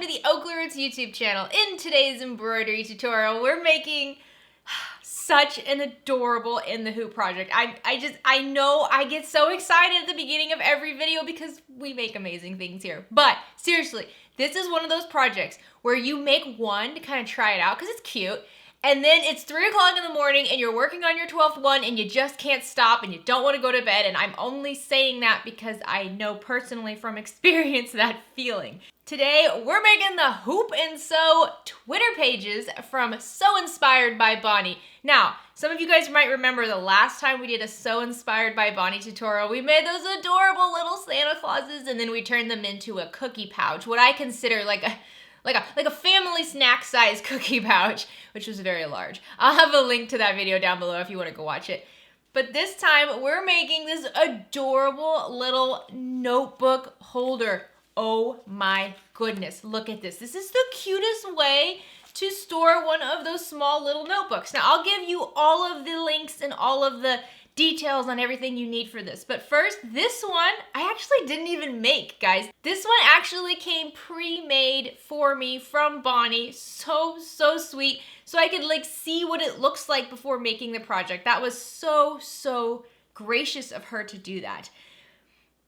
the OklaRoots YouTube channel. In today's embroidery tutorial, we're making such an adorable in the hoop project. I know I get so excited at the beginning of every video because we make amazing things here. But seriously, this is one of those projects where you make one to kind of try it out because it's cute. And then it's 3 o'clock in the morning and you're working on your 12th one and you just can't stop and you don't want to go to bed. And I'm only saying that because I know personally from experience that feeling. Today, we're making the Hoop and Sew Twitter pages from Sew Inspired by Bonnie. Now, some of you guys might remember the last time we did a Sew Inspired by Bonnie tutorial. We made those adorable little Santa Clauses and then we turned them into a cookie pouch, what I consider like a family snack size cookie pouch, which was very large. I'll have a link to that video down below if you want to go watch it. But this time we're making this adorable little notebook holder. Oh my goodness, look at this. This is the cutest way to store one of those small little notebooks. Now I'll give you all of the links and all of the details on everything you need for this. But first, this one, I actually didn't even make, guys. This one actually came pre-made for me from Bonnie. So sweet. So I could like see what it looks like before making the project. That was so gracious of her to do that.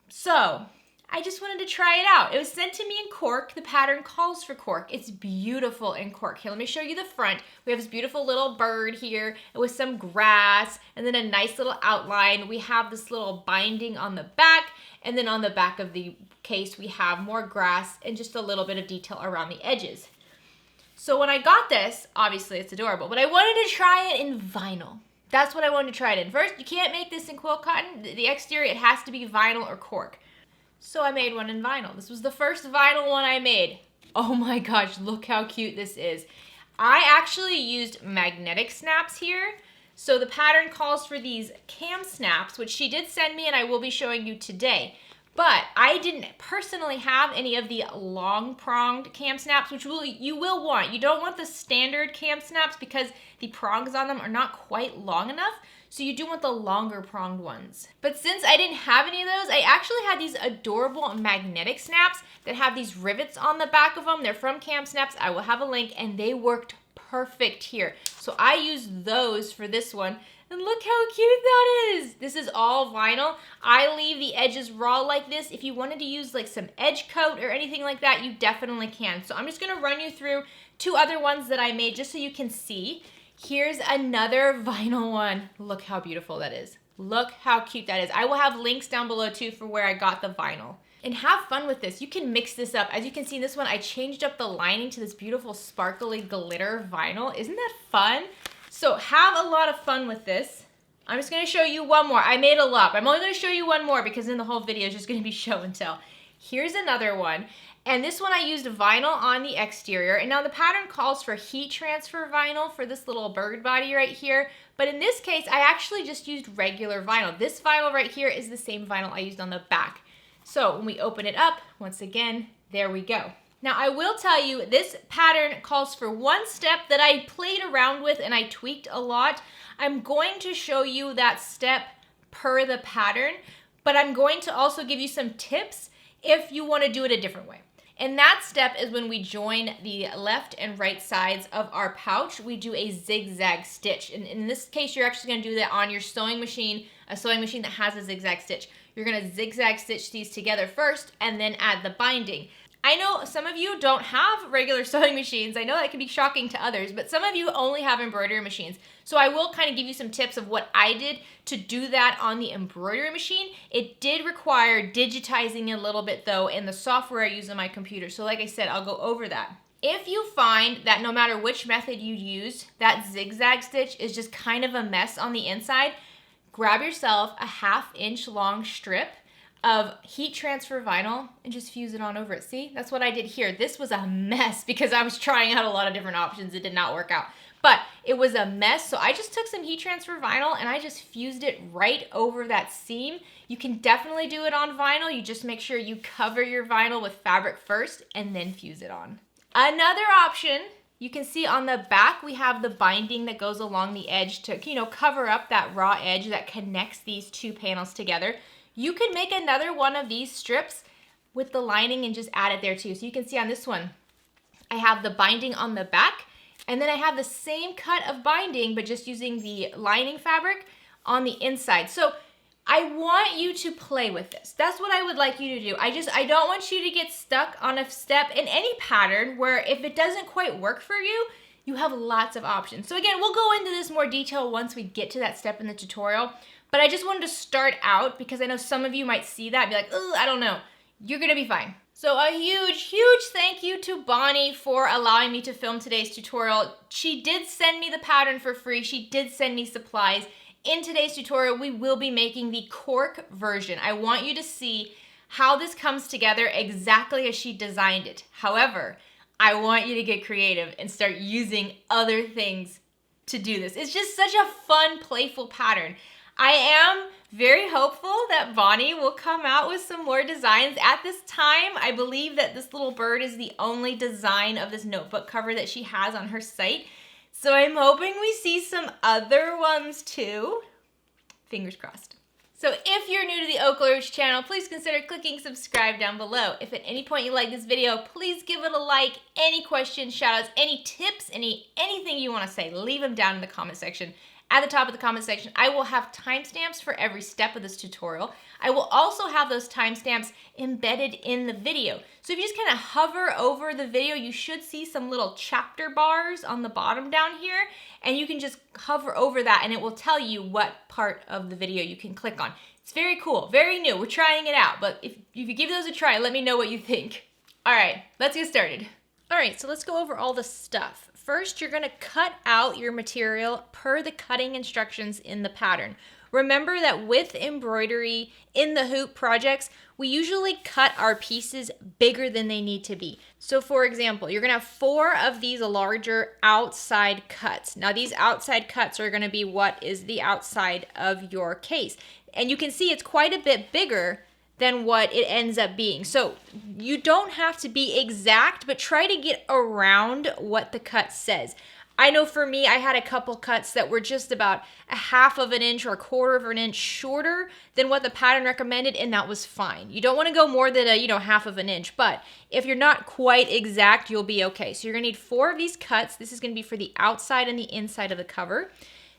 So I just wanted to try it out. It was sent to me in cork. The pattern calls for cork. It's beautiful in cork. Here, let me show you the front. We have this beautiful little bird here with some grass and then a nice little outline. We have this little binding on the back, and then on the back of the case, we have more grass and just a little bit of detail around the edges. So when I got this, obviously it's adorable, but I wanted to try it in vinyl. That's what I wanted to try it in. First, you can't make this in quilt cotton. The exterior, it has to be vinyl or cork. So I made one in vinyl. This was the first vinyl one I made. Oh my gosh, look how cute this is. I actually used magnetic snaps here. So the pattern calls for these cam snaps, which she did send me and I will be showing you today. But I didn't personally have any of the long pronged cam snaps, which you will want. You don't want the standard cam snaps because the prongs on them are not quite long enough. So you do want the longer pronged ones. But since I didn't have any of those, I actually had these adorable magnetic snaps that have these rivets on the back of them. They're from Cam Snaps. I will have a link and they worked perfect here. So I used those for this one. And look how cute that is. This is all vinyl. I leave the edges raw like this. If you wanted to use like some edge coat or anything like that, you definitely can. So I'm just gonna run you through 2 other ones that I made just so you can see. Here's another vinyl one. Look how beautiful that is. Look how cute that is. I will have links down below too for where I got the vinyl. And have fun with this. You can mix this up. As you can see in this one, I changed up the lining to this beautiful sparkly glitter vinyl. Isn't that fun? So have a lot of fun with this. I'm just gonna show you one more. I made a lot. I'm only gonna show you one more because then the whole video is just gonna be show and tell. Here's another one. And this one I used vinyl on the exterior. And now the pattern calls for heat transfer vinyl for this little bird body right here. But in this case, I actually just used regular vinyl. This vinyl right here is the same vinyl I used on the back. So when we open it up, once again, there we go. Now I will tell you, this pattern calls for one step that I played around with and I tweaked a lot. I'm going to show you that step per the pattern, but I'm going to also give you some tips if you want to do it a different way. And that step is when we join the left and right sides of our pouch, we do a zigzag stitch. And in this case, you're actually going to do that on your sewing machine, a sewing machine that has a zigzag stitch. You're going to zigzag stitch these together first and then add the binding. I know some of you don't have regular sewing machines. I know that can be shocking to others, but some of you only have embroidery machines. So I will kind of give you some tips of what I did to do that on the embroidery machine. It did require digitizing a little bit though in the software I use on my computer. So like I said, I'll go over that. If you find that no matter which method you use, that zigzag stitch is just kind of a mess on the inside, grab yourself a 1/2 inch long strip of heat transfer vinyl and just fuse it on over it. See, that's what I did here. This was a mess because I was trying out a lot of different options. It did not work out, but it was a mess. So I just took some heat transfer vinyl and I just fused it right over that seam. You can definitely do it on vinyl. You just make sure you cover your vinyl with fabric first and then fuse it on. Another option, you can see on the back, we have the binding that goes along the edge to, cover up that raw edge that connects these 2 panels together. You could make another one of these strips with the lining and just add it there too. So you can see on this one, I have the binding on the back, and then I have the same cut of binding, but just using the lining fabric on the inside. So I want you to play with this. That's what I would like you to do. I don't want you to get stuck on a step in any pattern where if it doesn't quite work for you, you have lots of options. So again, we'll go into this more detail once we get to that step in the tutorial, but I just wanted to start out because I know some of you might see that and be like, oh, I don't know. You're gonna be fine. So a huge, huge thank you to Bonnie for allowing me to film today's tutorial. She did send me the pattern for free. She did send me supplies. In today's tutorial, we will be making the cork version. I want you to see how this comes together exactly as she designed it. However, I want you to get creative and start using other things to do this. It's just such a fun, playful pattern. I am very hopeful that Bonnie will come out with some more designs. At this time, I believe that this little bird is the only design of this notebook cover that she has on her site. So I'm hoping we see some other ones too. Fingers crossed. So if you're new to the OklaRoots channel, please consider clicking subscribe down below. If at any point you like this video, please give it a like. Any questions, shout outs, any tips, anything you want to say, leave them down in the comment section. At the top of the comment section, I will have timestamps for every step of this tutorial. I will also have those timestamps embedded in the video. So if you just kind of hover over the video, you should see some little chapter bars on the bottom down here, and you can just hover over that and it will tell you what part of the video you can click on. It's very cool, very new. We're trying it out, but if you give those a try, let me know what you think. All right, let's get started. All right, so let's go over all the stuff. First, you're gonna cut out your material per the cutting instructions in the pattern. Remember that with embroidery in the hoop projects, we usually cut our pieces bigger than they need to be. So for example, you're gonna have 4 of these larger outside cuts. Now these outside cuts are gonna be what is the outside of your case. And you can see it's quite a bit bigger than what it ends up being. So you don't have to be exact, but try to get around what the cut says. I know for me, I had a couple cuts that were just about a 1/2 of an inch or 1/4 of an inch shorter than what the pattern recommended, and that was fine. You don't want to go more than a 1/2 of an inch, but if you're not quite exact, you'll be okay. So you're gonna need 4 of these cuts. This is gonna be for the outside and the inside of the cover.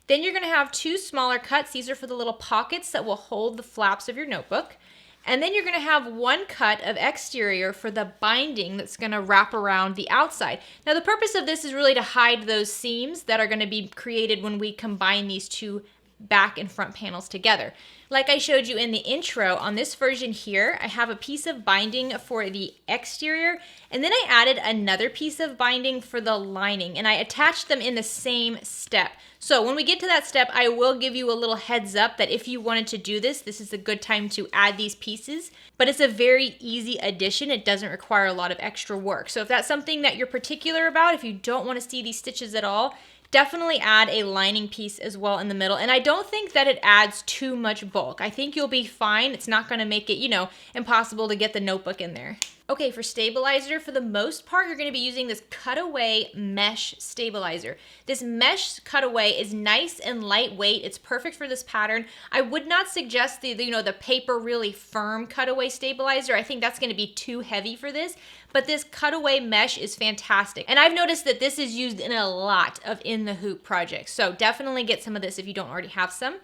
Then you're gonna have 2 smaller cuts. These are for the little pockets that will hold the flaps of your notebook. And then you're gonna have 1 cut of exterior for the binding that's gonna wrap around the outside. Now the purpose of this is really to hide those seams that are gonna be created when we combine these 2 back and front panels together. Like I showed you in the intro, on this version here, I have a piece of binding for the exterior, and then I added another piece of binding for the lining, and I attached them in the same step. So when we get to that step, I will give you a little heads up that if you wanted to do this, this is a good time to add these pieces, but it's a very easy addition. It doesn't require a lot of extra work. So if that's something that you're particular about, if you don't want to see these stitches at all, definitely add a lining piece as well in the middle. And I don't think that it adds too much bulk. I think you'll be fine. It's not gonna make it, impossible to get the notebook in there. Okay, for stabilizer, for the most part, you're gonna be using this cutaway mesh stabilizer. This mesh cutaway is nice and lightweight. It's perfect for this pattern. I would not suggest the paper really firm cutaway stabilizer. I think that's gonna be too heavy for this, but this cutaway mesh is fantastic. And I've noticed that this is used in a lot of in the hoop projects. So definitely get some of this if you don't already have some.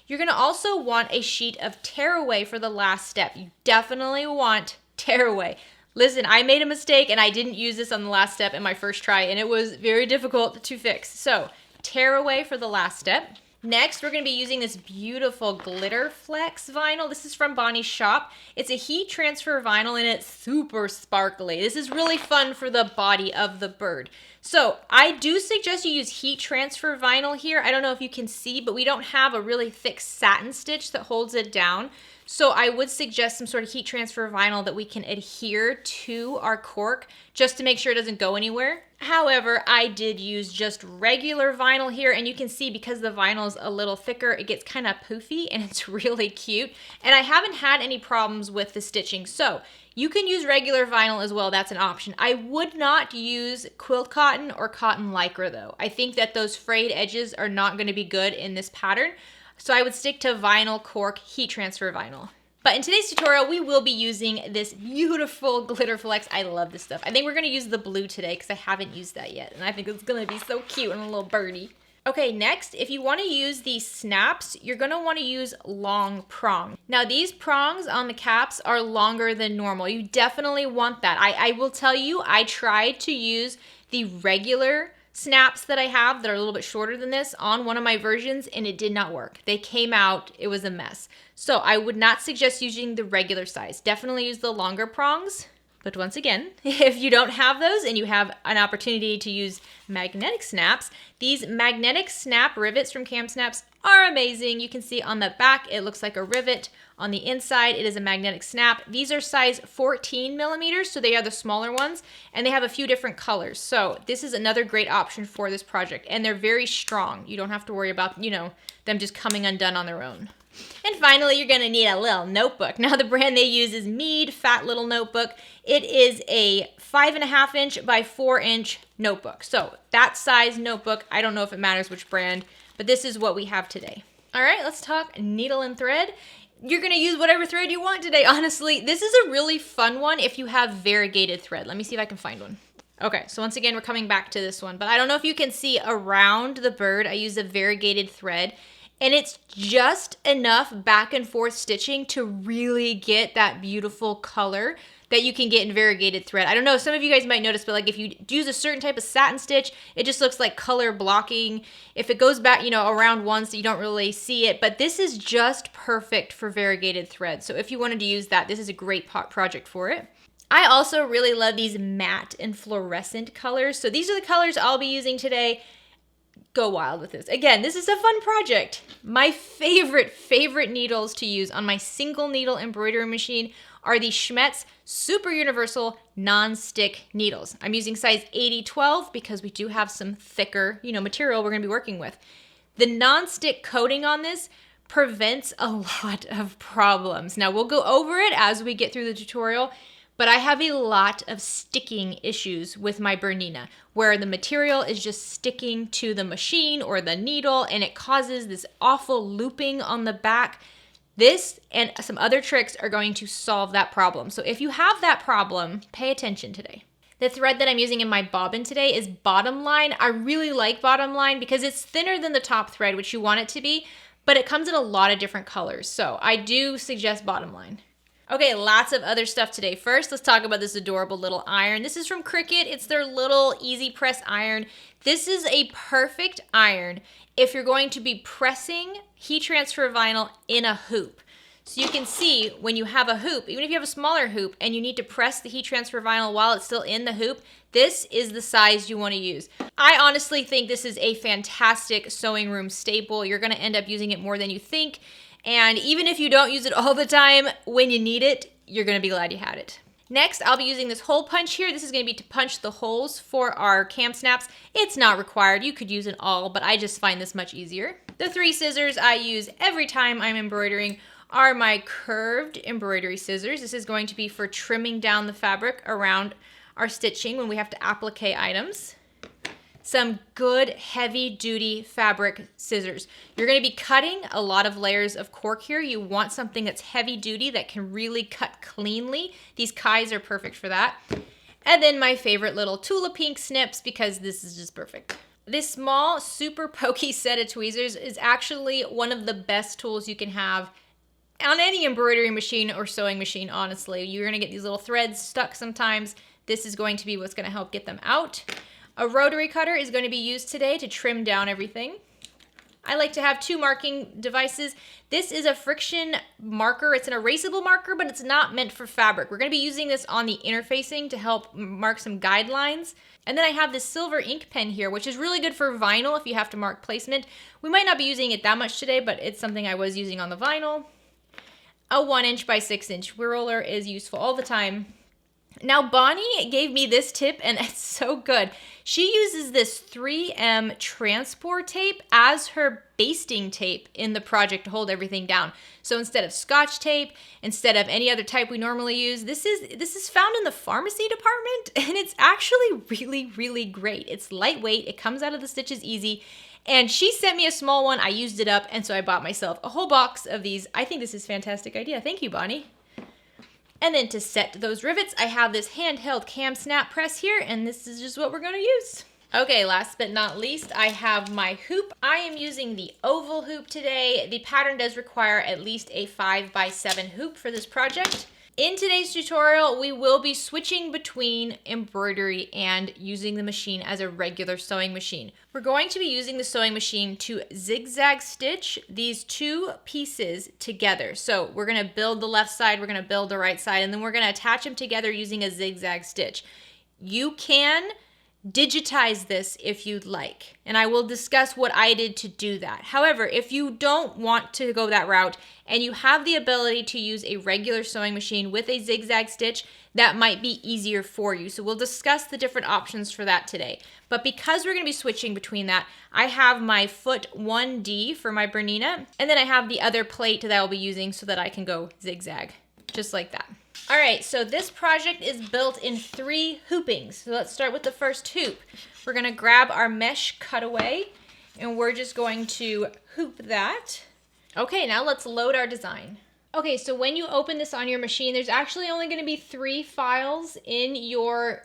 You're gonna also want a sheet of tearaway for the last step. You definitely want tearaway. Listen, I made a mistake and I didn't use this on the last step in my first try, and it was very difficult to fix. So tearaway for the last step. Next, we're gonna be using this beautiful glitter flex vinyl. This is from Bonnie's shop. It's a heat transfer vinyl and it's super sparkly. This is really fun for the body of the bird. So I do suggest you use heat transfer vinyl here. I don't know if you can see, but we don't have a really thick satin stitch that holds it down. So I would suggest some sort of heat transfer vinyl that we can adhere to our cork just to make sure it doesn't go anywhere. However, I did use just regular vinyl here, and you can see because the vinyl is a little thicker, it gets kind of poofy and it's really cute. And I haven't had any problems with the stitching. So you can use regular vinyl as well, that's an option. I would not use quilt cotton or cotton lycra though. I think that those frayed edges are not gonna be good in this pattern. So I would stick to vinyl cork heat transfer vinyl. But in today's tutorial, we will be using this beautiful glitter flex. I love this stuff. I think we're gonna use the blue today because I haven't used that yet. And I think it's gonna be so cute and a little birdie. Okay, next, if you wanna use these snaps, you're gonna wanna use long prong. Now these prongs on the caps are longer than normal. You definitely want that. I will tell you, I tried to use the regular snaps that I have that are a little bit shorter than this on one of my versions and it did not work. They came out, it was a mess. So I would not suggest using the regular size. Definitely use the longer prongs. But once again, if you don't have those and you have an opportunity to use magnetic snaps, these magnetic snap rivets from Cam Snaps are amazing. You can see on the back, it looks like a rivet. On the inside, it is a magnetic snap. These are size 14 millimeters, so they are the smaller ones, and they have a few different colors. So this is another great option for this project, and they're very strong. You don't have to worry about, them just coming undone on their own. And finally, you're gonna need a little notebook. Now the brand they use is Mead Fat Little Notebook. It is a 5.5 inch by 4 inch notebook. So that size notebook, I don't know if it matters which brand, but this is what we have today. All right, let's talk needle and thread. You're gonna use whatever thread you want today, honestly. This is a really fun one if you have variegated thread. Let me see if I can find one. Okay, so once again, we're coming back to this one, but I don't know if you can see around the bird, I use a variegated thread. And it's just enough back and forth stitching to really get that beautiful color that you can get in variegated thread. I don't know, some of you guys might notice, but like if you use a certain type of satin stitch, it just looks like color blocking. If it goes back, around once, you don't really see it, but this is just perfect for variegated thread. So if you wanted to use that, this is a great project for it. I also really love these matte and fluorescent colors. So these are the colors I'll be using today. Go wild with this. Again, this is a fun project. My favorite needles to use on my single needle embroidery machine are the Schmetz Super Universal Non-Stick needles. I'm using size 80-12 because we do have some thicker, material we're gonna be working with. The non-stick coating on this prevents a lot of problems. Now we'll go over it as we get through the tutorial, but I have a lot of sticking issues with my Bernina where the material is just sticking to the machine or the needle and it causes this awful looping on the back. This and some other tricks are going to solve that problem. So if you have that problem, pay attention today. The thread that I'm using in my bobbin today is bottom line. I really like bottom line because it's thinner than the top thread, which you want it to be, but it comes in a lot of different colors. So I do suggest bottom line. Okay, lots of other stuff today. First, let's talk about this adorable little iron. This is from Cricut. It's their little easy press iron. This is a perfect iron if you're going to be pressing heat transfer vinyl in a hoop. So you can see when you have a hoop, even if you have a smaller hoop and you need to press the heat transfer vinyl while it's still in the hoop, this is the size you want to use. I honestly think this is a fantastic sewing room staple. You're going to end up using it more than you think. And even if you don't use it all the time, when you need it, you're gonna be glad you had it. Next, I'll be using this hole punch here. This is gonna be to punch the holes for our Cam Snaps. It's not required, you could use it all, but I just find this much easier. The 3 scissors I use every time I'm embroidering are my curved embroidery scissors. This is going to be for trimming down the fabric around our stitching when we have to applique items. Some good heavy-duty fabric scissors. You're gonna be cutting a lot of layers of cork here. You want something that's heavy-duty that can really cut cleanly. These Kais are perfect for that. And then my favorite little Tula Pink snips because this is just perfect. This small, super pokey set of tweezers is actually one of the best tools you can have on any embroidery machine or sewing machine, honestly. You're gonna get these little threads stuck sometimes. This is going to be what's gonna help get them out. A rotary cutter is going to be used today to trim down everything. I like to have 2 marking devices. This is a friction marker. It's an erasable marker, but it's not meant for fabric. We're going to be using this on the interfacing to help mark some guidelines. And then I have this silver ink pen here, which is really good for vinyl if you have to mark placement. We might not be using it that much today, but it's something I was using on the vinyl. A 1 inch by 6 inch roller is useful all the time. Now, Bonnie gave me this tip, and it's so good. She uses this 3M transport tape as her basting tape in the project to hold everything down. So instead of Scotch tape, instead of any other type we normally use, this is found in the pharmacy department, and it's actually really, really great. It's lightweight, it comes out of the stitches easy, and she sent me a small one. I used it up, and so I bought myself a whole box of these. I think this is a fantastic idea. Thank you, Bonnie. And then to set those rivets, I have this handheld cam snap press here, and this is just what we're gonna use. Okay, last but not least, I have my hoop. I am using the oval hoop today. The pattern does require at least a 5x7 hoop for this project. In today's tutorial, we will be switching between embroidery and using the machine as a regular sewing machine. We're going to be using the sewing machine to zigzag stitch these two pieces together. So we're gonna build the left side, we're gonna build the right side, and then we're gonna attach them together using a zigzag stitch. You can digitize this if you'd like, and I will discuss what I did to do that. However, if you don't want to go that route and you have the ability to use a regular sewing machine with a zigzag stitch, that might be easier for you. So we'll discuss the different options for that today. But because we're going to be switching between that, I have my foot 1D for my Bernina, and then I have the other plate that I'll be using so that I can go zigzag, just like that. All right, so this project is built in 3 hoopings. So let's start with the first hoop. We're gonna grab our mesh cutaway, and we're just going to hoop that. Okay, now let's load our design. Okay, so when you open this on your machine, there's actually only gonna be 3 files in your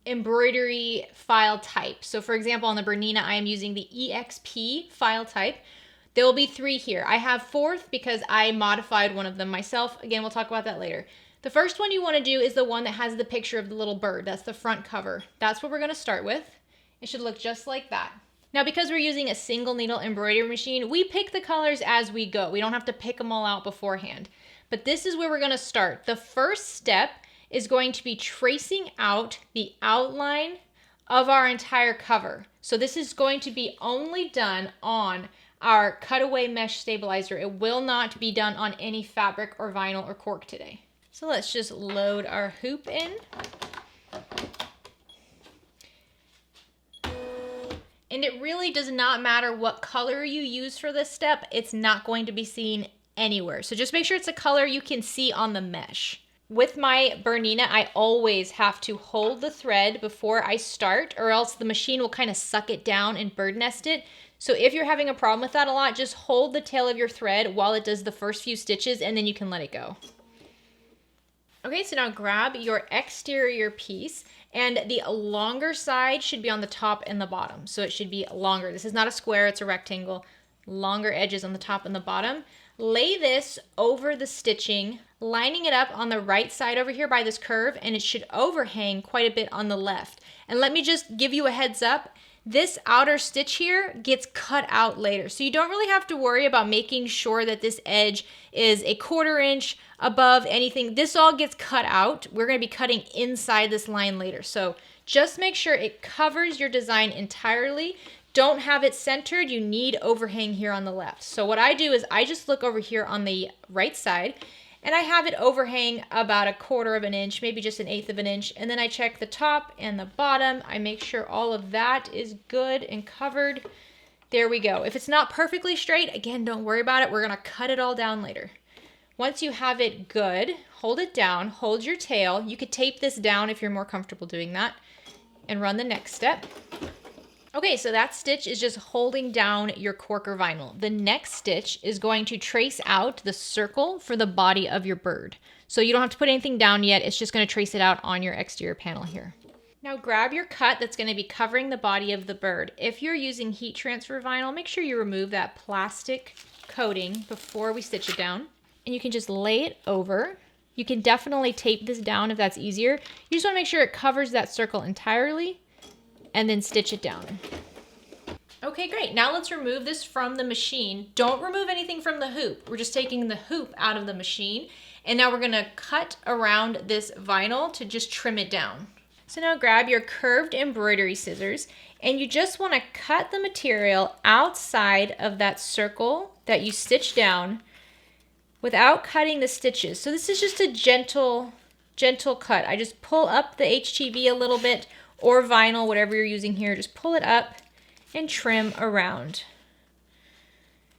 embroidery file type. So for example, on the Bernina, I am using the EXP file type. There will be 3 here. I have 4th because I modified one of them myself. Again, we'll talk about that later. The first one you want to do is the one that has the picture of the little bird. That's the front cover. That's what we're going to start with. It should look just like that. Now, because we're using a single needle embroidery machine, we pick the colors as we go. We don't have to pick them all out beforehand. But this is where we're going to start. The first step is going to be tracing out the outline of our entire cover. So this is going to be only done on our cutaway mesh stabilizer. It will not be done on any fabric or vinyl or cork today. So let's just load our hoop in. And it really does not matter what color you use for this step. It's not going to be seen anywhere. So just make sure it's a color you can see on the mesh. With my Bernina, I always have to hold the thread before I start, or else the machine will kind of suck it down and bird nest it. So if you're having a problem with that a lot, just hold the tail of your thread while it does the first few stitches, and then you can let it go. Okay, so now grab your exterior piece, and the longer side should be on the top and the bottom. So it should be longer. This is not a square, it's a rectangle. Longer edges on the top and the bottom. Lay this over the stitching, lining it up on the right side over here by this curve, and it should overhang quite a bit on the left. And let me just give you a heads up. This outer stitch here gets cut out later. So you don't really have to worry about making sure that this edge is a 1/4 inch above anything. This all gets cut out. We're going to be cutting inside this line later. So just make sure it covers your design entirely. Don't have it centered. You need overhang here on the left. So what I do is I just look over here on the right side, and I have it overhang about a 1/4 of an inch, maybe just an 1/8 of an inch. And then I check the top and the bottom. I make sure all of that is good and covered. There we go. If it's not perfectly straight, again, don't worry about it. We're gonna cut it all down later. Once you have it good, hold it down, hold your tail. You could tape this down if you're more comfortable doing that, and run the next step. Okay, so that stitch is just holding down your cork or vinyl. The next stitch is going to trace out the circle for the body of your bird. So you don't have to put anything down yet. It's just going to trace it out on your exterior panel here. Now grab your cut that's going to be covering the body of the bird. If you're using heat transfer vinyl, make sure you remove that plastic coating before we stitch it down. And you can just lay it over. You can definitely tape this down if that's easier. You just want to make sure it covers that circle entirely, and then stitch it down. Okay, great. Now let's remove this from the machine. Don't remove anything from the hoop. We're just taking the hoop out of the machine. And now we're gonna cut around this vinyl to just trim it down. So now grab your curved embroidery scissors, and you just wanna cut the material outside of that circle that you stitched down without cutting the stitches. So this is just a gentle gentle cut. I just pull up the HTV a little bit, or vinyl, whatever you're using here. Just pull it up and trim around.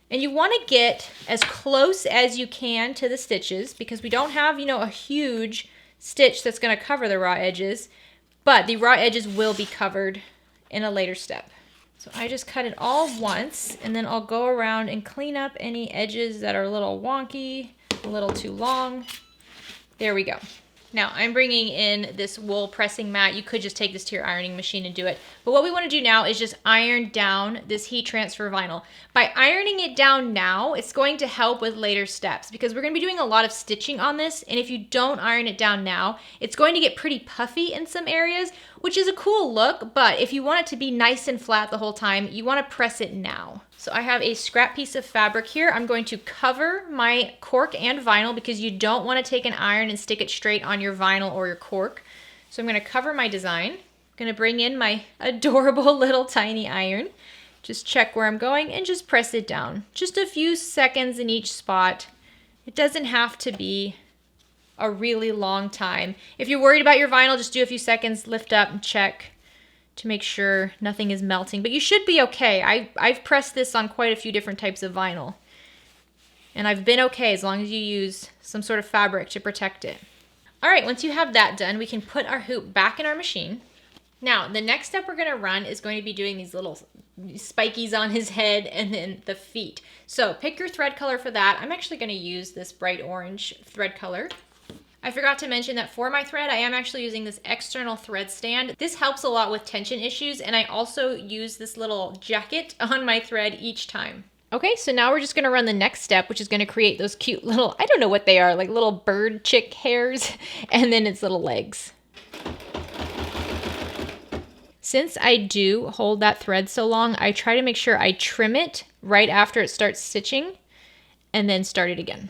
And you want to get as close as you can to the stitches because we don't have, you know, a huge stitch that's going to cover the raw edges, but the raw edges will be covered in a later step. So I just cut it all once, and then I'll go around and clean up any edges that are a little wonky, a little too long. There we go. Now I'm bringing in this wool pressing mat. You could just take this to your ironing machine and do it. But what we want to do now is just iron down this heat transfer vinyl. By ironing it down now, it's going to help with later steps because we're going to be doing a lot of stitching on this. And if you don't iron it down now, it's going to get pretty puffy in some areas, which is a cool look. But if you want it to be nice and flat the whole time, you want to press it now. So I have a scrap piece of fabric here. I'm going to cover my cork and vinyl because you don't want to take an iron and stick it straight on your vinyl or your cork. So I'm going to cover my design. I'm going to bring in my adorable little tiny iron. Just check where I'm going and just press it down. Just a few seconds in each spot. It doesn't have to be a really long time. If you're worried about your vinyl, just do a few seconds, lift up and check to make sure nothing is melting, but you should be okay. I've pressed this on quite a few different types of vinyl, and I've been okay as long as you use some sort of fabric to protect it. All right, once you have that done, we can put our hoop back in our machine. Now, the next step we're gonna run is going to be doing these little spikies on his head and then the feet. So pick your thread color for that. I'm actually gonna use this bright orange thread color. I forgot to mention that for my thread, I am actually using this external thread stand. This helps a lot with tension issues, and I also use this little jacket on my thread each time. Okay, so now we're just gonna run the next step, which is gonna create those cute little, I don't know what they are, like little bird chick hairs, and then its little legs. Since I do hold that thread so long, I try to make sure I trim it right after it starts stitching, and then start it again.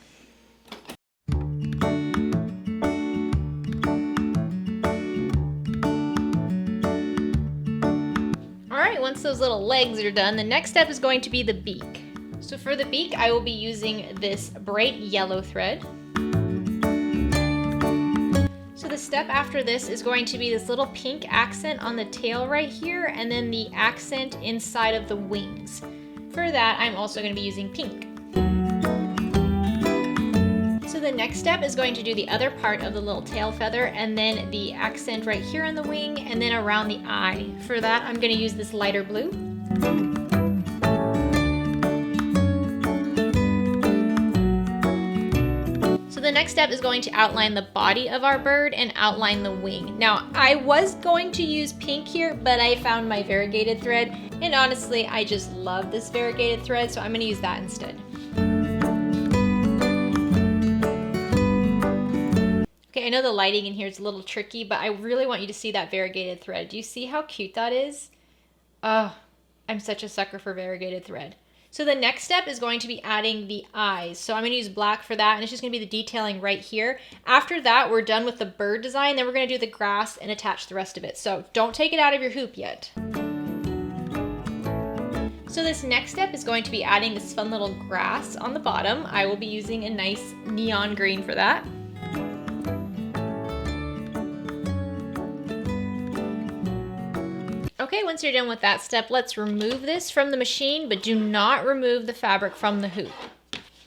Once those little legs are done, the next step is going to be the beak. So for the beak, I will be using this bright yellow thread. So the step after this is going to be this little pink accent on the tail right here, and then the accent inside of the wings. For that, I'm also going to be using pink. So the next step is going to do the other part of the little tail feather and then the accent right here on the wing and then around the eye. For that, I'm going to use this lighter blue. So the next step is going to outline the body of our bird and outline the wing. Now, I was going to use pink here, but I found my variegated thread, and honestly, I just love this variegated thread, so I'm going to use that instead. Okay, I know the lighting in here is a little tricky, but I really want you to see that variegated thread. Do you see how cute that is? Oh, I'm such a sucker for variegated thread. So the next step is going to be adding the eyes. So I'm going to use black for that, and it's just going to be the detailing right here. After that, we're done with the bird design. Then we're going to do the grass and attach the rest of it. So don't take it out of your hoop yet. So this next step is going to be adding this fun little grass on the bottom. I will be using a nice neon green for that. Okay, once you're done with that step, let's remove this from the machine, but do not remove the fabric from the hoop.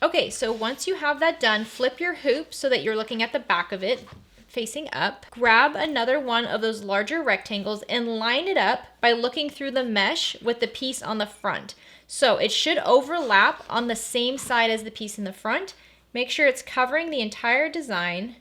Okay, so once you have that done, flip your hoop so that you're looking at the back of it, facing up. Grab another one of those larger rectangles and line it up by looking through the mesh with the piece on the front. So it should overlap on the same side as the piece in the front. Make sure it's covering the entire design,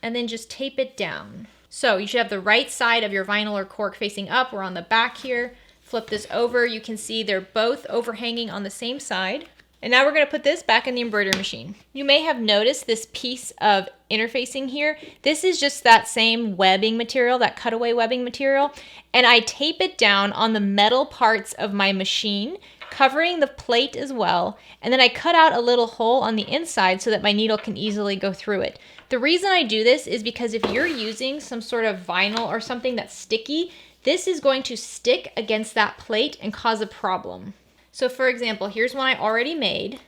and then just tape it down. So you should have the right side of your vinyl or cork facing up. We're on the back here. Flip this over. You can see they're both overhanging on the same side. And now we're going to put this back in the embroidery machine. You may have noticed this piece of interfacing here. This is just that same webbing material, that cutaway webbing material. And I tape it down on the metal parts of my machine, covering the plate as well. And then I cut out a little hole on the inside so that my needle can easily go through it. The reason I do this is because if you're using some sort of vinyl or something that's sticky, this is going to stick against that plate and cause a problem. So for example, here's one I already made,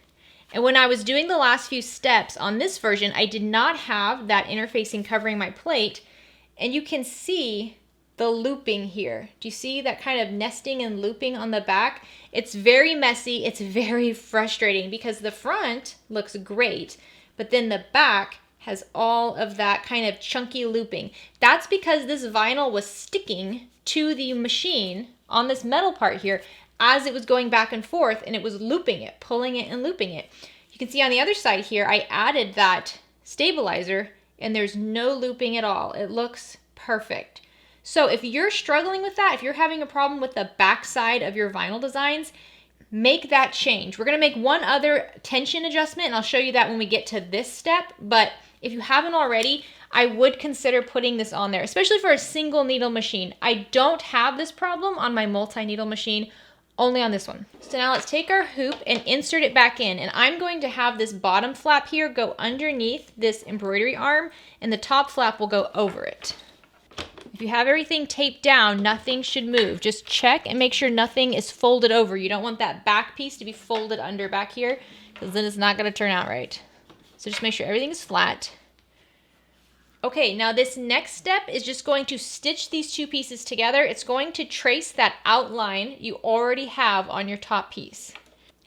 And when I was doing the last few steps on this version, I did not have that interfacing covering my plate. And you can see the looping here. Do you see that kind of nesting and looping on the back? It's very messy. It's very frustrating because the front looks great, but then the back has all of that kind of chunky looping. That's because this vinyl was sticking to the machine on this metal part here as it was going back and forth, and it was looping it, pulling it and looping it. You can see on the other side here, I added that stabilizer and there's no looping at all. It looks perfect. So if you're struggling with that, if you're having a problem with the back side of your vinyl designs, make that change. We're gonna make one other tension adjustment, and I'll show you that when we get to this step. But if you haven't already, I would consider putting this on there, especially for a single needle machine. I don't have this problem on my multi-needle machine, only on this one. So now let's take our hoop and insert it back in. And I'm going to have this bottom flap here go underneath this embroidery arm, and the top flap will go over it. If you have everything taped down, nothing should move. Just check and make sure nothing is folded over. You don't want that back piece to be folded under back here, because then it's not gonna turn out right. So just make sure everything is flat. Okay, now this next step is just going to stitch these two pieces together. It's going to trace that outline you already have on your top piece.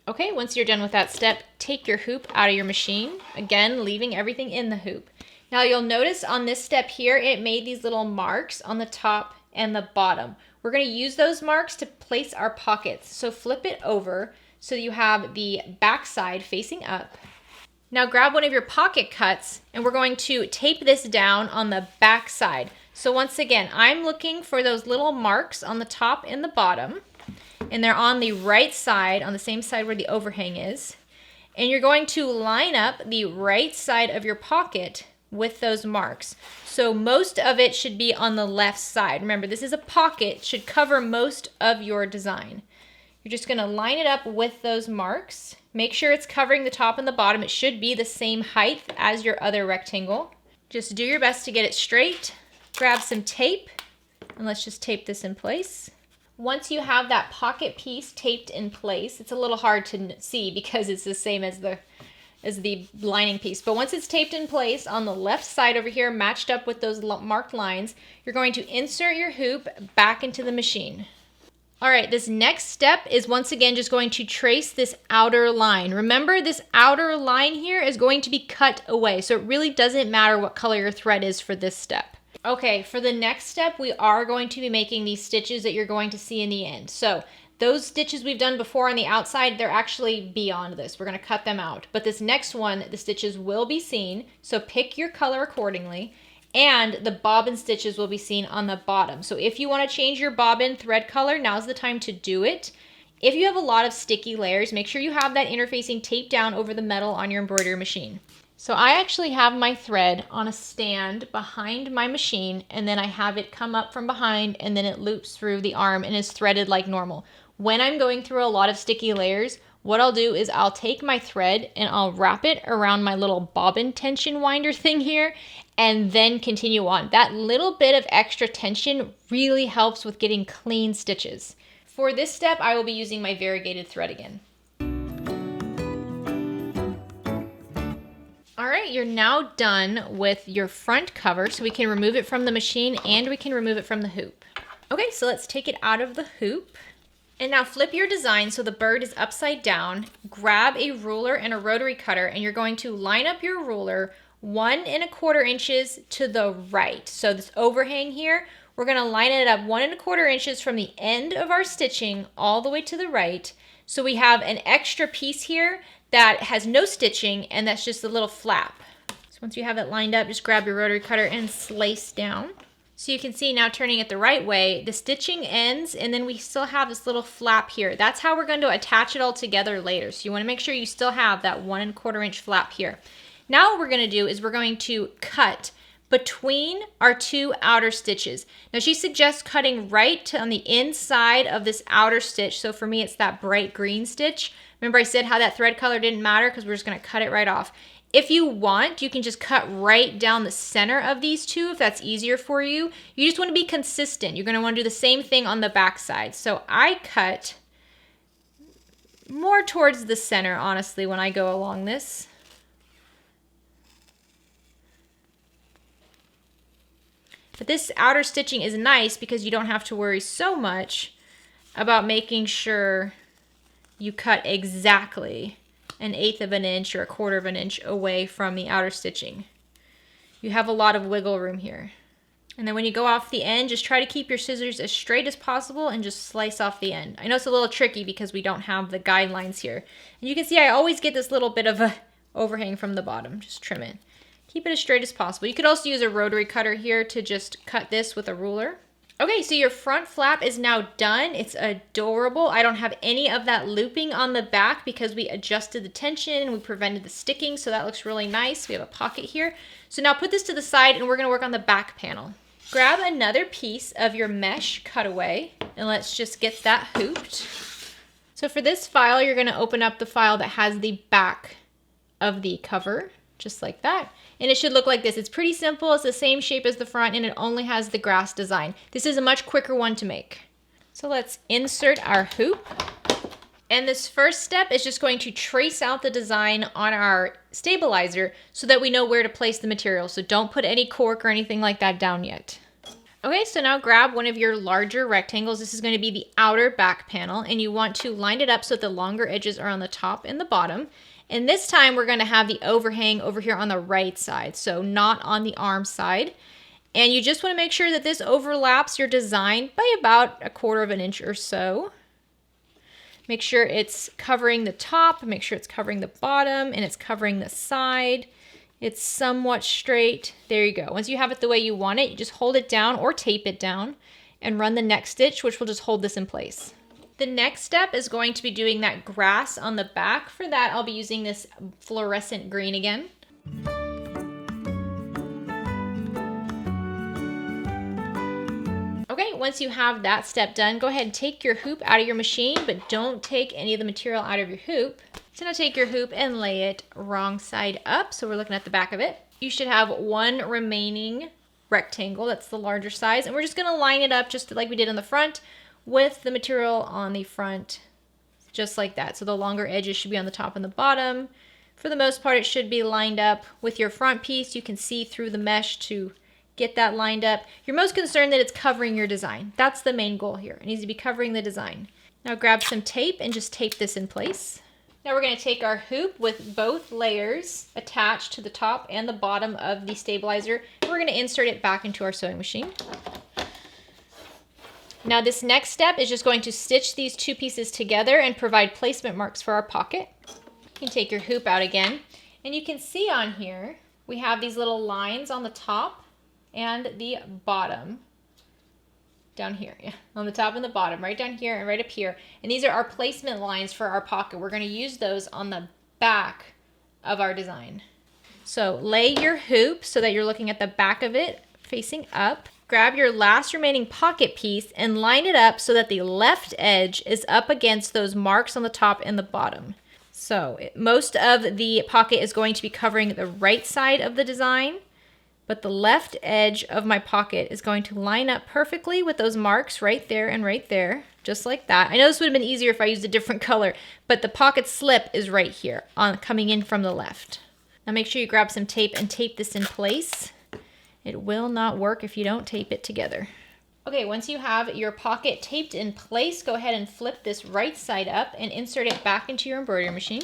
Okay, once you're done with that step, take your hoop out of your machine. Again, leaving everything in the hoop. Now you'll notice on this step here, it made these little marks on the top and the bottom. We're gonna use those marks to place our pockets. So flip it over so you have the back side facing up. Now grab one of your pocket cuts and we're going to tape this down on the back side. So once again, I'm looking for those little marks on the top and the bottom, and they're on the right side, on the same side where the overhang is. And you're going to line up the right side of your pocket with those marks. So most of it should be on the left side. Remember, this is a pocket, it should cover most of your design. You're just gonna line it up with those marks. Make sure it's covering the top and the bottom. It should be the same height as your other rectangle. Just do your best to get it straight. Grab some tape, and let's just tape this in place. Once you have that pocket piece taped in place, it's a little hard to see because it's the same as the lining piece. But once it's taped in place on the left side over here, matched up with those marked lines, you're going to insert your hoop back into the machine. All right, this next step is once again just going to trace this outer line. Remember, this outer line here is going to be cut away, so it really doesn't matter what color your thread is for this step. Okay, for the next step, we are going to be making these stitches that you're going to see in the end. So those stitches we've done before on the outside, they're actually beyond this. We're gonna cut them out. But this next one, the stitches will be seen, so pick your color accordingly. And the bobbin stitches will be seen on the bottom. So if you want to change your bobbin thread color, now's the time to do it. If you have a lot of sticky layers, make sure you have that interfacing taped down over the metal on your embroidery machine. So I actually have my thread on a stand behind my machine, and then I have it come up from behind, and then it loops through the arm and is threaded like normal. When I'm going through a lot of sticky layers, what I'll do is I'll take my thread and I'll wrap it around my little bobbin tension winder thing here, and then continue on. That little bit of extra tension really helps with getting clean stitches. For this step, I will be using my variegated thread again. All right, you're now done with your front cover, so we can remove it from the machine and we can remove it from the hoop. Okay, so let's take it out of the hoop. And now flip your design so the bird is upside down. Grab a ruler and a rotary cutter, and you're going to line up your ruler 1 1/4 inches to the right. So this overhang here, we're gonna line it up 1 1/4 inches from the end of our stitching all the way to the right. So we have an extra piece here that has no stitching, and that's just a little flap. So once you have it lined up, just grab your rotary cutter and slice down. So you can see now, turning it the right way, the stitching ends, and then we still have this little flap here. That's how we're going to attach it all together later. So you want to make sure you still have that 1 1/4 inch flap here. Now what we're going to do is we're going to cut between our two outer stitches. Now she suggests cutting right on the inside of this outer stitch. So for me, it's that bright green stitch. Remember I said how that thread color didn't matter because we're just going to cut it right off. If you want, you can just cut right down the center of these two if that's easier for you. You just want to be consistent. You're going to want to do the same thing on the back side. So I cut more towards the center, honestly, when I go along this. But this outer stitching is nice because you don't have to worry so much about making sure you cut exactly 1/8 of an inch or 1/4 of an inch away from the outer stitching. You have a lot of wiggle room here. And then when you go off the end, just try to keep your scissors as straight as possible and just slice off the end. I know it's a little tricky because we don't have the guidelines here. And you can see I always get this little bit of a overhang from the bottom. Just trim it. Keep it as straight as possible. You could also use a rotary cutter here to just cut this with a ruler. Okay, so your front flap is now done. It's adorable. I don't have any of that looping on the back because we adjusted the tension and we prevented the sticking, so that looks really nice. We have a pocket here. So now put this to the side and we're gonna work on the back panel. Grab another piece of your mesh cutaway and let's just get that hooped. So for this file, you're gonna open up the file that has the back of the cover, just like that. And it should look like this. It's pretty simple. It's the same shape as the front and it only has the grass design. This is a much quicker one to make. So let's insert our hoop. And this first step is just going to trace out the design on our stabilizer so that we know where to place the material. So don't put any cork or anything like that down yet. Okay, so now grab one of your larger rectangles. This is going to be the outer back panel and you want to line it up so that the longer edges are on the top and the bottom. And this time we're going to have the overhang over here on the right side, so not on the arm side. And you just want to make sure that this overlaps your design by about 1/4 of an inch or so. Make sure it's covering the top, make sure it's covering the bottom, and it's covering the side. It's somewhat straight. There you go. Once you have it the way you want it, you just hold it down or tape it down and run the next stitch, which will just hold this in place. The next step is going to be doing that grass on the back. For that, I'll be using this fluorescent green again. Okay, once you have that step done, go ahead and take your hoop out of your machine, but don't take any of the material out of your hoop. So now take your hoop and lay it wrong side up. So we're looking at the back of it. You should have one remaining rectangle. That's the larger size. And we're just gonna line it up just like we did on the front with the material on the front, just like that. So the longer edges should be on the top and the bottom. For the most part, it should be lined up with your front piece. You can see through the mesh to get that lined up. You're most concerned that it's covering your design. That's the main goal here. It needs to be covering the design. Now grab some tape and just tape this in place. Now we're going to take our hoop with both layers attached to the top and the bottom of the stabilizer. And we're going to insert it back into our sewing machine. Now this next step is just going to stitch these two pieces together and provide placement marks for our pocket. You can take your hoop out again, and you can see on here we have these little lines on the top and the bottom. Down here, yeah, on the top and the bottom, right down here and right up here. And these are our placement lines for our pocket. We're going to use those on the back of our design. So lay your hoop so that you're looking at the back of it facing up. Grab your last remaining pocket piece and line it up so that the left edge is up against those marks on the top and the bottom. So most of the pocket is going to be covering the right side of the design, but the left edge of my pocket is going to line up perfectly with those marks right there, just like that. I know this would have been easier if I used a different color, but the pocket slip is right here coming in from the left. Now make sure you grab some tape and tape this in place. It will not work if you don't tape it together. Okay, once you have your pocket taped in place, go ahead and flip this right side up and insert it back into your embroidery machine.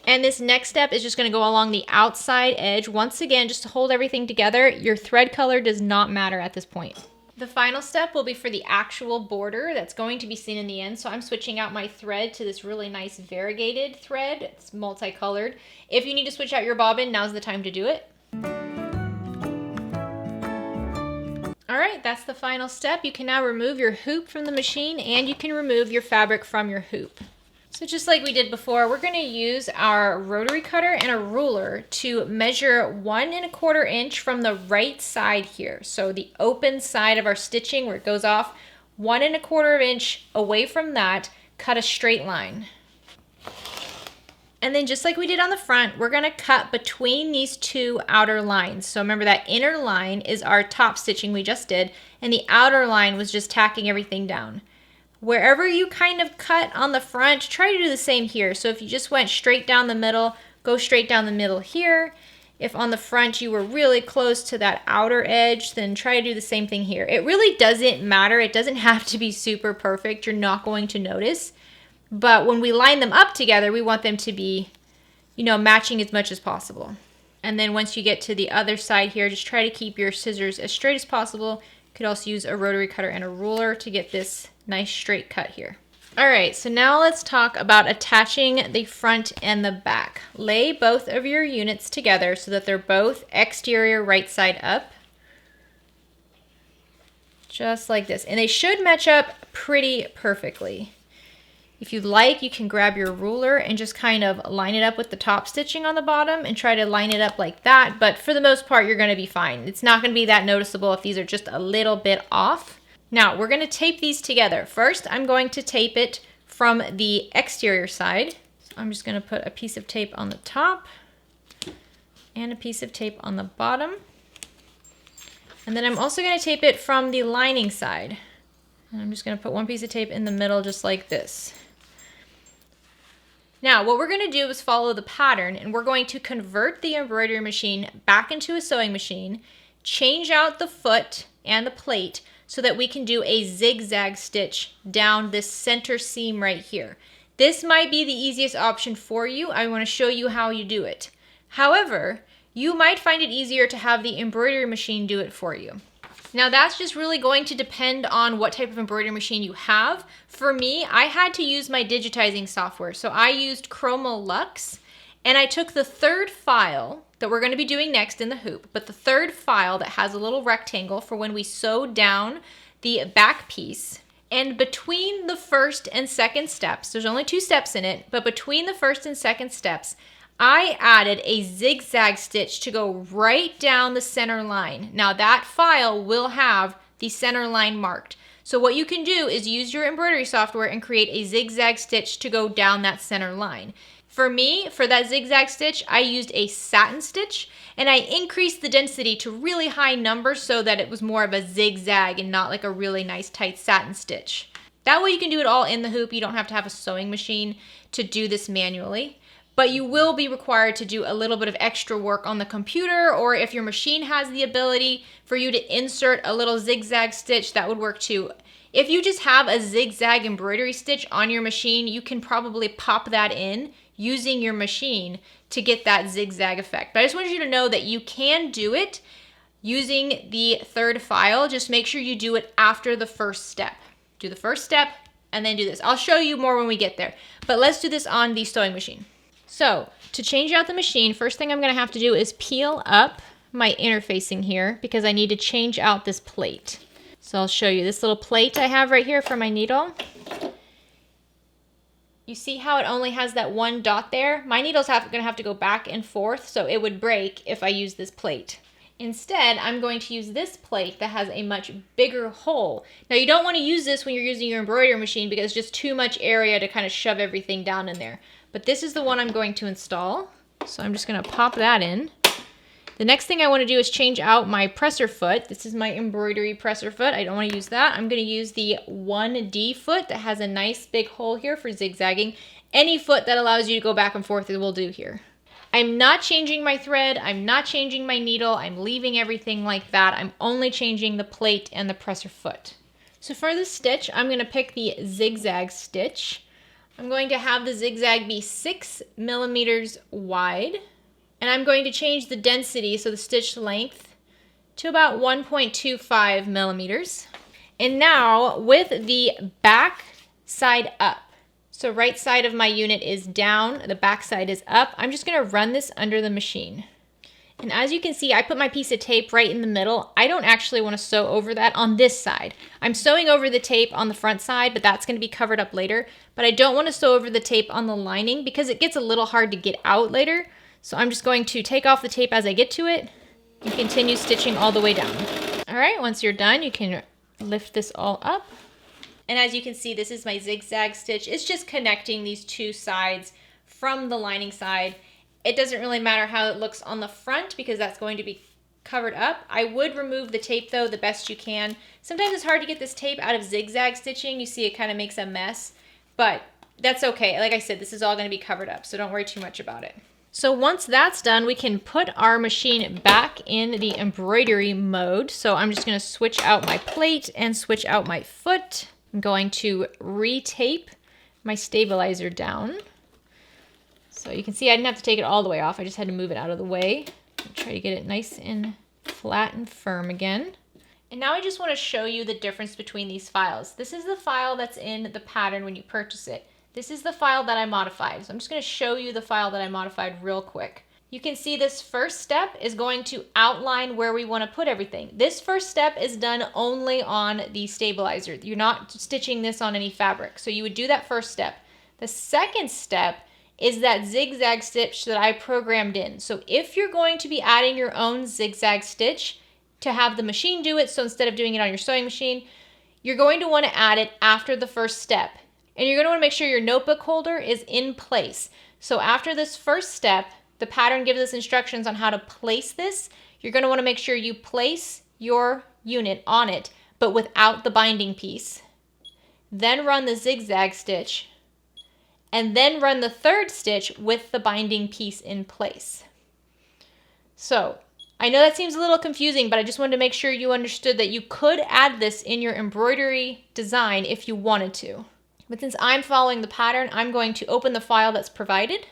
And this next step is just going to go along the outside edge. Once again, just to hold everything together. Your thread color does not matter at this point. The final step will be for the actual border that's going to be seen in the end. So I'm switching out my thread to this really nice variegated thread. It's multicolored. If you need to switch out your bobbin, now's the time to do it. All right, that's the final step. You can now remove your hoop from the machine and you can remove your fabric from your hoop. So just like we did before, we're going to use our rotary cutter and a ruler to measure 1 1/4 inch from the right side here. So the open side of our stitching where it goes off, 1 1/4 inch away from that, cut a straight line. And then just like we did on the front, we're going to cut between these two outer lines. So remember that inner line is our top stitching we just did, and the outer line was just tacking everything down. wherever you kind of cut on the front, try to do the same here. So if you just went straight down the middle, go straight down the middle here. If on the front you were really close to that outer edge, then try to do the same thing here. It really doesn't matter. It doesn't have to be super perfect. You're not going to notice. But when we line them up together, we want them to be, you know, matching as much as possible. And then once you get to the other side here, just try to keep your scissors as straight as possible. You could also use a rotary cutter and a ruler to get this nice straight cut here. All right, so now let's talk about attaching the front and the back. Lay both of your units together so that they're both exterior right side up. Just like this. And they should match up pretty perfectly. If you'd like, you can grab your ruler and just kind of line it up with the top stitching on the bottom and try to line it up like that. But for the most part, you're going to be fine. It's not going to be that noticeable if these are just a little bit off. Now, we're going to tape these together. First, I'm going to tape it from the exterior side. So I'm just going to put a piece of tape on the top and a piece of tape on the bottom. And then I'm also going to tape it from the lining side. And I'm just going to put one piece of tape in the middle just like this. Now, what we're going to do is follow the pattern, and we're going to convert the embroidery machine back into a sewing machine, change out the foot and the plate so that we can do a zigzag stitch down this center seam right here. This might be the easiest option for you. I want to show you how you do it. However, you might find it easier to have the embroidery machine do it for you. Now that's just really going to depend on what type of embroidery machine you have. For me, I had to use my digitizing software. So I used Chroma Luxe, and I took the third file that we're going to be doing next in the hoop, but the third file that has a little rectangle for when we sew down the back piece. And between the first and second steps, there's only 2 steps in it, but between the first and second steps, I added a zigzag stitch to go right down the center line. Now that file will have the center line marked. So what you can do is use your embroidery software and create a zigzag stitch to go down that center line. For me, for that zigzag stitch, I used a satin stitch, and I increased the density to really high numbers so that it was more of a zigzag and not like a really nice tight satin stitch. That way you can do it all in the hoop. You don't have to have a sewing machine to do this manually. But you will be required to do a little bit of extra work on the computer, or if your machine has the ability for you to insert a little zigzag stitch, that would work too. If you just have a zigzag embroidery stitch on your machine, you can probably pop that in using your machine to get that zigzag effect. But I just wanted you to know that you can do it using the third file. Just make sure you do it after the first step. Do the first step and then do this. I'll show you more when we get there, but let's do this on the sewing machine. So to change out the machine, first thing I'm going to have to do is peel up my interfacing here because I need to change out this plate. So I'll show you this little plate I have right here for my needle. You see how it only has that one dot there? My needle's going to have to go back and forth, so it would break if I use this plate. Instead, I'm going to use this plate that has a much bigger hole. Now, you don't want to use this when you're using your embroidery machine because it's just too much area to kind of shove everything down in there. But this is the one I'm going to install, so I'm just going to pop that in. The next thing I want to do is change out my presser foot. This is my embroidery presser foot. I don't want to use that. I'm going to use the 1D foot that has a nice big hole here for zigzagging. Any foot that allows you to go back and forth will do here. I'm not changing my thread. I'm not changing my needle. I'm leaving everything like that. I'm only changing the plate and the presser foot. So for this stitch, I'm going to pick the zigzag stitch. I'm going to have the zigzag be 6 millimeters wide. And I'm going to change the density, so the stitch length, to about 1.25 millimeters. And now with the back side up, so right side of my unit is down, the back side is up, I'm just going to run this under the machine. And as you can see, I put my piece of tape right in the middle. I don't actually want to sew over that on this side. I'm sewing over the tape on the front side, but that's going to be covered up later. But I don't want to sew over the tape on the lining because it gets a little hard to get out later. So I'm just going to take off the tape as I get to it and continue stitching all the way down. All right, once you're done, you can lift this all up. And as you can see, this is my zigzag stitch. It's just connecting these two sides from the lining side. It doesn't really matter how it looks on the front because that's going to be covered up. I would remove the tape though the best you can. Sometimes it's hard to get this tape out of zigzag stitching. You see it kind of makes a mess, but that's okay. Like I said, this is all going to be covered up, so don't worry too much about it. So once that's done, we can put our machine back in the embroidery mode. So I'm just going to switch out my plate and switch out my foot. I'm going to re-tape my stabilizer down. So you can see I didn't have to take it all the way off. I just had to move it out of the way. Try to get it nice and flat and firm again. And now I just want to show you the difference between these files. This is the file that's in the pattern when you purchase it. This is the file that I modified. So I'm just going to show you the file that I modified real quick. You can see this first step is going to outline where we want to put everything. This first step is done only on the stabilizer. You're not stitching this on any fabric. So you would do that first step. The second step is that zigzag stitch that I programmed in. So if you're going to be adding your own zigzag stitch to have the machine do it, so instead of doing it on your sewing machine, you're going to want to add it after the first step. And you're going to want to make sure your notebook holder is in place. So after this first step, the pattern gives us instructions on how to place this. You're going to want to make sure you place your unit on it, but without the binding piece. Then run the zigzag stitch, and then run the third stitch with the binding piece in place. So I know that seems a little confusing, but I just wanted to make sure you understood that you could add this in your embroidery design if you wanted to. But since I'm following the pattern, I'm going to open the file that's provided.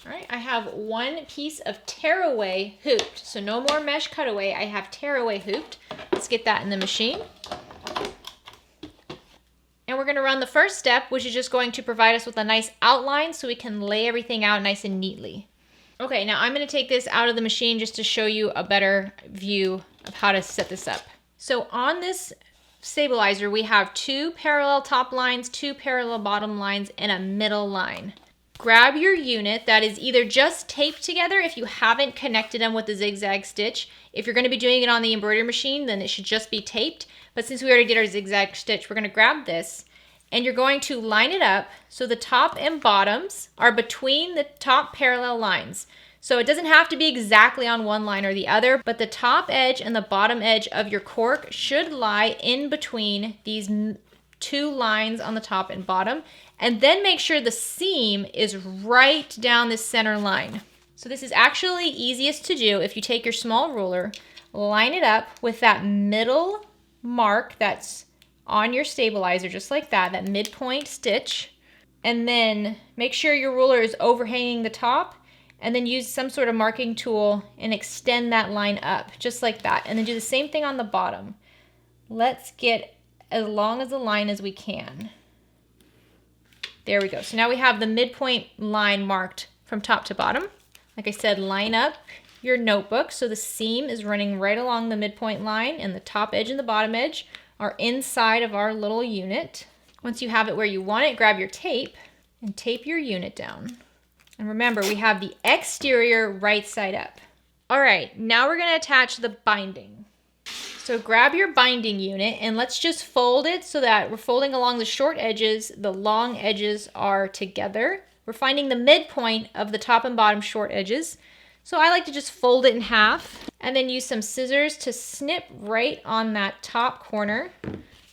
All right, I have one piece of tearaway hooped. So no more mesh cutaway, I have tearaway hooped. Let's get that in the machine. And we're gonna run the first step, which is just going to provide us with a nice outline so we can lay everything out nice and neatly. Okay, now I'm gonna take this out of the machine just to show you a better view of how to set this up. So on this stabilizer, we have 2 parallel top lines, 2 parallel bottom lines, and a middle line. Grab your unit that is either just taped together if you haven't connected them with the zigzag stitch. If you're going to be doing it on the embroidery machine, then it should just be taped. But since we already did our zigzag stitch, we're going to grab this and you're going to line it up so the top and bottoms are between the top parallel lines. So it doesn't have to be exactly on one line or the other, but the top edge and the bottom edge of your cork should lie in between these 2 lines on the top and bottom. And then make sure the seam is right down this center line. So this is actually easiest to do if you take your small ruler, line it up with that middle mark that's on your stabilizer, just like that, that midpoint stitch. And then make sure your ruler is overhanging the top, and then use some sort of marking tool and extend that line up, just like that. And then do the same thing on the bottom. Let's get as long as the line as we can. There we go. So now we have the midpoint line marked from top to bottom. Like I said, line up your notebook so the seam is running right along the midpoint line and the top edge and the bottom edge are inside of our little unit. Once you have it where you want it, grab your tape and tape your unit down. And remember, we have the exterior right side up. All right, now we're going to attach the binding. So grab your binding unit and let's just fold it so that we're folding along the short edges, the long edges are together. We're finding the midpoint of the top and bottom short edges. So I like to just fold it in half and then use some scissors to snip right on that top corner.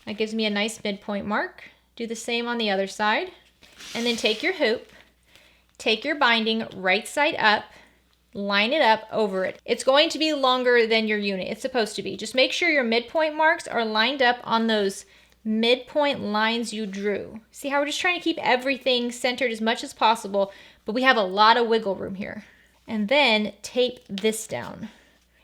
That gives me a nice midpoint mark. Do the same on the other side. And then take your hoop, take your binding right side up, line it up over it. It's going to be longer than your unit. It's supposed to be. Just make sure your midpoint marks are lined up on those midpoint lines you drew. See how we're just trying to keep everything centered as much as possible, but we have a lot of wiggle room here. And then tape this down.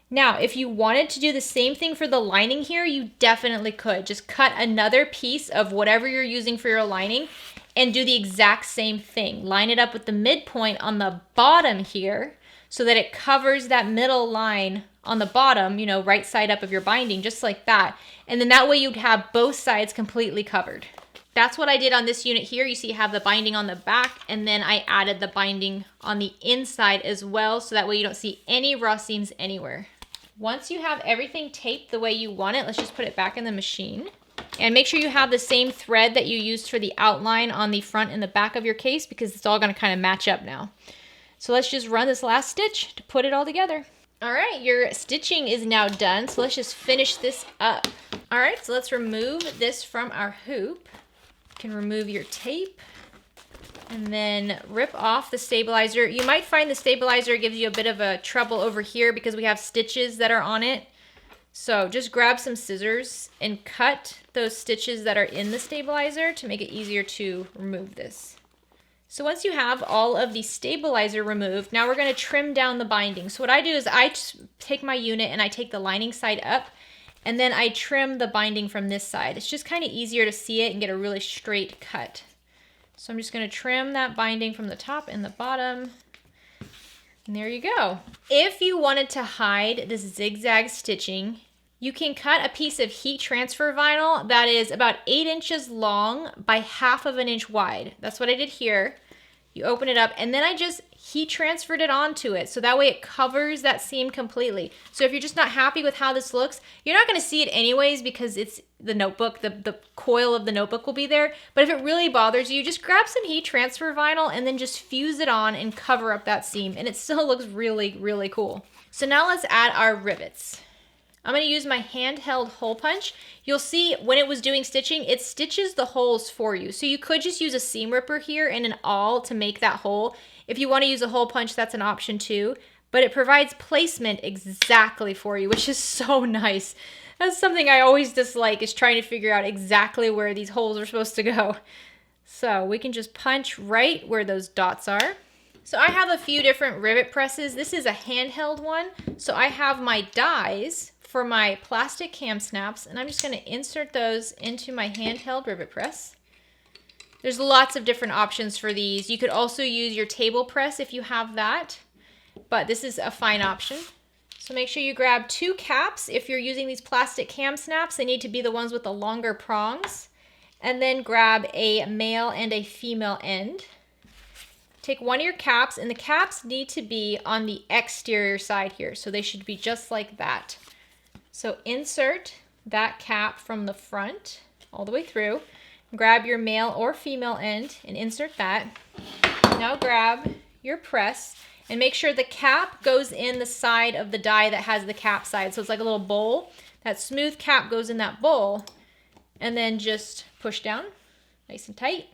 Now, if you wanted to do the same thing for the lining here, you definitely could. Just cut another piece of whatever you're using for your lining and do the exact same thing. Line it up with the midpoint on the bottom here so that it covers that middle line on the bottom, you know, right side up of your binding, just like that. And then that way you'd have both sides completely covered. That's what I did on this unit here. You see I have the binding on the back, and then I added the binding on the inside as well, so that way you don't see any raw seams anywhere. Once you have everything taped the way you want it, let's just put it back in the machine. And make sure you have the same thread that you used for the outline on the front and the back of your case, because it's all going to kind of match up now. So let's just run this last stitch to put it all together. All right, your stitching is now done, so let's just finish this up. All right, so let's remove this from our hoop. You can remove your tape and then rip off the stabilizer. You might find the stabilizer gives you a bit of a trouble over here because we have stitches that are on it. So just grab some scissors and cut those stitches that are in the stabilizer to make it easier to remove this. So once you have all of the stabilizer removed, now we're going to trim down the binding. So what I do is I take my unit and I take the lining side up, and then I trim the binding from this side. It's just kind of easier to see it and get a really straight cut. So I'm just going to trim that binding from the top and the bottom. And there you go. If you wanted to hide this zigzag stitching, you can cut a piece of heat transfer vinyl that is about 8 inches long by 1/2 inch wide. That's what I did here. You open it up, and then I just heat transferred it onto it, so that way it covers that seam completely. So if you're just not happy with how this looks, you're not going to see it anyways because it's the notebook, the coil of the notebook will be there. But if it really bothers you, just grab some heat transfer vinyl and then just fuse it on and cover up that seam, and it still looks really, really cool. So now let's add our rivets. I'm going to use my handheld hole punch. You'll see when it was doing stitching, it stitches the holes for you. So you could just use a seam ripper here and an awl to make that hole. If you want to use a hole punch, that's an option too. But it provides placement exactly for you, which is so nice. That's something I always dislike, is trying to figure out exactly where these holes are supposed to go. So we can just punch right where those dots are. So I have a few different rivet presses. This is a handheld one. So I have my dies for my plastic cam snaps, and I'm just going to insert those into my handheld rivet press. There's lots of different options for these. You could also use your table press if you have that, but this is a fine option. So make sure you grab 2 caps. If you're using these plastic cam snaps, they need to be the ones with the longer prongs. And then grab a male and a female end. Take one of your caps, and the caps need to be on the exterior side here, so they should be just like that. So insert that cap from the front all the way through. Grab your male or female end and insert that. Now grab your press and make sure the cap goes in the side of the die that has the cap side. So it's like a little bowl. That smooth cap goes in that bowl, and then just push down nice and tight.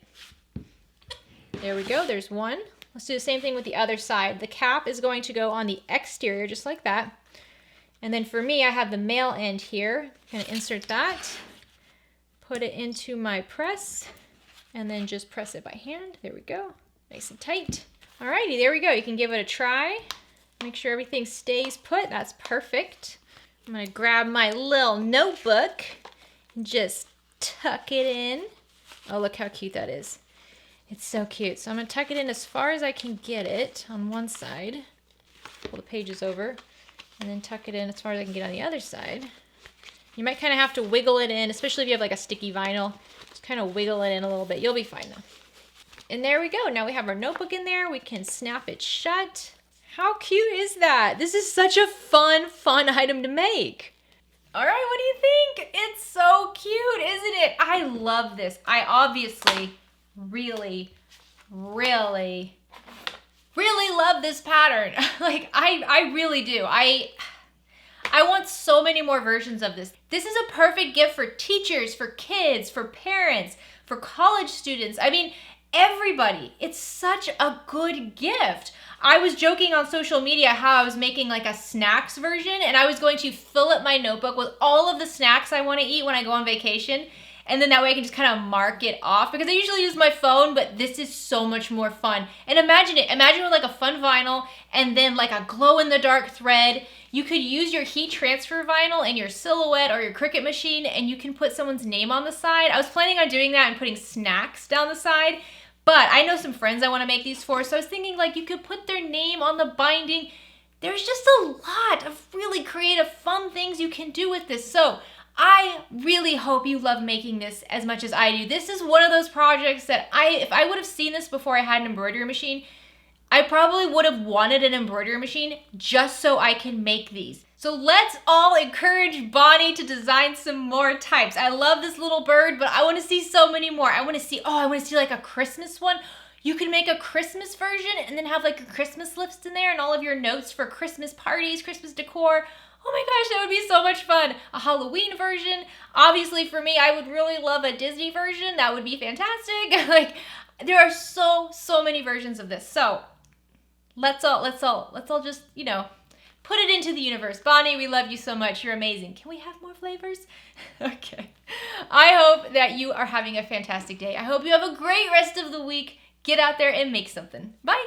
There we go, there's one. Let's do the same thing with the other side. The cap is going to go on the exterior just like that. And then for me, I have the male end here. I'm gonna insert that, put it into my press, and then just press it by hand. There we go, nice and tight. Alrighty, there we go. You can give it a try. Make sure everything stays put. That's perfect. I'm gonna grab my little notebook and just tuck it in. Oh, look how cute that is. It's so cute. So I'm gonna tuck it in as far as I can get it on one side. Pull the pages over. And then tuck it in as far as I can get on the other side. You might kind of have to wiggle it in, especially if you have like a sticky vinyl. Just kind of wiggle it in a little bit. You'll be fine though. And there we go. Now we have our notebook in there. We can snap it shut. How cute is that? This is such a fun item to make. All right, what do you think? It's so cute, isn't it? I love this. I obviously really love this pattern. Like, I really do. I want so many more versions of this. This is a perfect gift for teachers, for kids, for parents, for college students. I mean, everybody. It's such a good gift. I was joking on social media how I was making like a snacks version, and I was going to fill up my notebook with all of the snacks I want to eat when I go on vacation. And then that way I can just kind of mark it off, because I usually use my phone, but this is so much more fun. And imagine it. Imagine with like a fun vinyl and then like a glow-in-the-dark thread. You could use your heat transfer vinyl in your Silhouette or your Cricut machine, and you can put someone's name on the side. I was planning on doing that and putting snacks down the side, but I know some friends I want to make these for, so I was thinking like you could put their name on the binding. There's just a lot of really creative, fun things you can do with this. So I really hope you love making this as much as I do. This is one of those projects that if I would have seen this before I had an embroidery machine, I probably would have wanted an embroidery machine just so I can make these. So let's all encourage Bonnie to design some more types. I love this little bird, but I want to see so many more. I want to see like a Christmas one. You can make a Christmas version and then have like a Christmas list in there and all of your notes for Christmas parties, Christmas decor. Oh my gosh, that would be so much fun. A Halloween version. Obviously for me, I would really love a Disney version. That would be fantastic. Like, there are so many versions of this. So let's all just, you know, put it into the universe. Bonnie, we love you so much. You're amazing. Can we have more flavors? Okay. I hope that you are having a fantastic day. I hope you have a great rest of the week. Get out there and make something. Bye.